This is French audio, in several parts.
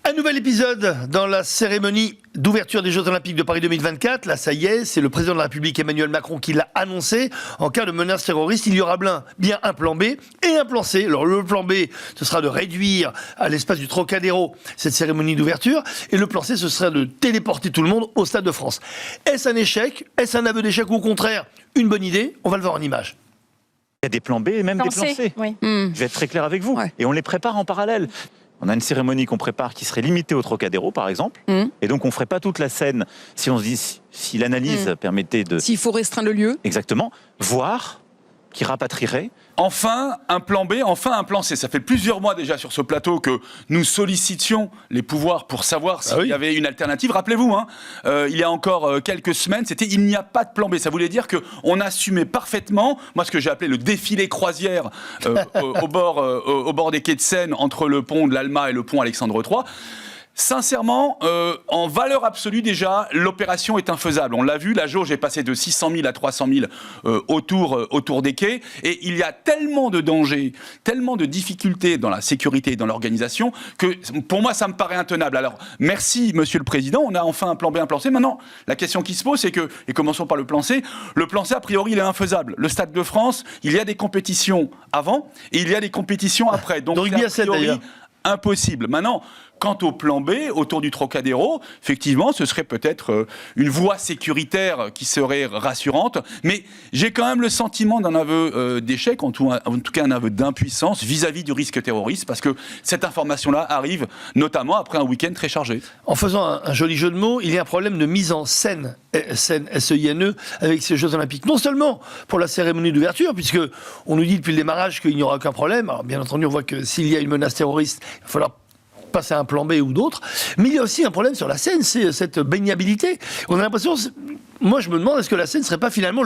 Un nouvel épisode dans la cérémonie d'ouverture des Jeux Olympiques de Paris 2024. Là, ça y est, c'est le président de la République Emmanuel Macron qui l'a annoncé. En cas de menace terroriste, il y aura bien un plan B et un plan C. Alors le plan B, ce sera de réduire à l'espace du Trocadéro cette cérémonie d'ouverture. Et le plan C, ce sera de téléporter tout le monde au Stade de France. Est-ce un échec? Est-ce un aveu d'échec ou au contraire une bonne idée? On va le voir en images. Il y a des plans B et même des plans C. Oui. Je vais être très clair avec vous. Ouais. Et on les prépare en parallèle. On a une cérémonie qu'on prépare qui serait limitée au Trocadéro, par exemple. Et donc, on ne ferait pas toute la scène si on se dit, si l'analyse permettait de... S'il faut restreindre le lieu. Exactement. Voire qui rapatrierait. Enfin, un plan B, enfin un plan C. Ça fait plusieurs mois déjà sur ce plateau que nous sollicitions les pouvoirs pour savoir s'il y avait une alternative. Rappelez-vous, il y a encore quelques semaines, c'était il n'y a pas de plan B. Ça voulait dire qu'on assumait parfaitement, moi ce que j'ai appelé le défilé croisière au bord des quais de Seine, entre le pont de l'Alma et le pont Alexandre III. Sincèrement, en valeur absolue déjà, l'opération est infaisable. On l'a vu, la jauge est passée de 600 000 à 300 000 autour des quais. Et il y a tellement de dangers, tellement de difficultés dans la sécurité et dans l'organisation que pour moi, ça me paraît intenable. Alors, merci, Monsieur le Président, on a enfin un plan B, un plan C. Maintenant, la question qui se pose, c'est que, et commençons par le plan C, a priori, il est infaisable. Le Stade de France, il y a des compétitions avant et il y a des compétitions après. Donc, a priori, impossible. Maintenant, quant au plan B, autour du Trocadéro, effectivement, ce serait peut-être une voie sécuritaire qui serait rassurante, mais j'ai quand même le sentiment d'un aveu d'échec, en tout cas un aveu d'impuissance vis-à-vis du risque terroriste, parce que cette information-là arrive notamment après un week-end très chargé. En faisant un joli jeu de mots, il y a un problème de mise en scène, S-E-I-N-E, avec ces Jeux Olympiques. Non seulement pour la cérémonie d'ouverture, puisque on nous dit depuis le démarrage qu'il n'y aura aucun problème. Alors bien entendu, on voit que s'il y a une menace terroriste, il va falloir passer à un plan B ou d'autres, mais il y a aussi un problème sur la scène, c'est cette baignabilité. On a l'impression, moi je me demande, est-ce que la scène ne serait pas finalement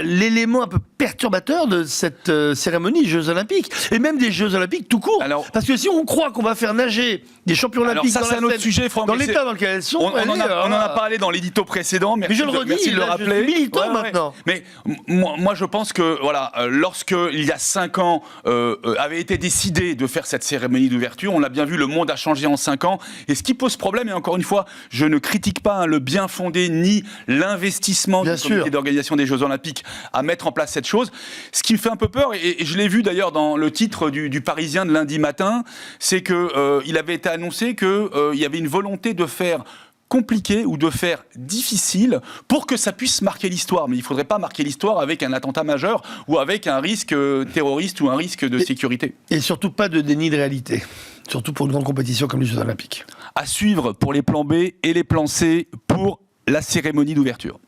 l'élément un peu perturbateur de cette cérémonie Jeux Olympiques, et même des Jeux Olympiques tout court. Alors, parce que si on croit qu'on va faire nager des champions olympiques dans la scène, sujet, Franck, dans l'état dans lequel elles sont, on en a parlé dans l'édito précédent, mais je le redis, de le rappeler. Je suis militant maintenant. Mais moi je pense que lorsque il y a 5 ans avait été décidé de faire cette cérémonie d'ouverture, on l'a bien vu, le monde a changé en 5 ans. Et ce qui pose problème, et encore une fois, je ne critique pas le bien fondé ni l'investissement du comité d'organisation des Jeux Olympiques à mettre en place cette chose. Ce qui me fait un peu peur, et je l'ai vu d'ailleurs dans le titre du Parisien de lundi matin, c'est qu'il avait été annoncé qu'il y avait une volonté de faire compliqué ou de faire difficile pour que ça puisse marquer l'histoire. Mais il ne faudrait pas marquer l'histoire avec un attentat majeur ou avec un risque terroriste ou un risque de sécurité. Et surtout pas de déni de réalité. Surtout pour une grande compétition comme les Jeux Olympiques. À suivre pour les plans B et les plans C pour la cérémonie d'ouverture.